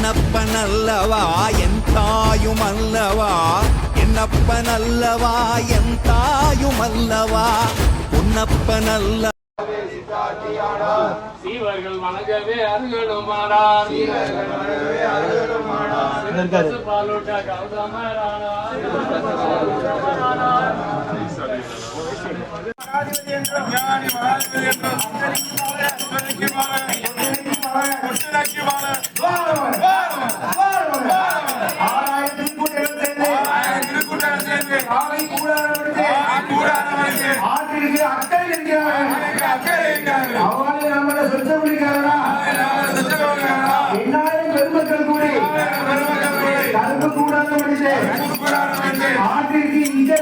என்னப்பனல்லவா என் தாயுமல்லவா, என்னப்பனல்லவா என் தாயுமல்லவா, பொன்னப்பனல்ல சீவர்கள் வணங்கவே அருகடுமாடார், பாலூட்ட கௌதமரானா பெருமக்கள் கூடி கருப்பு கூடாது ஆற்றிற்கு இங்கே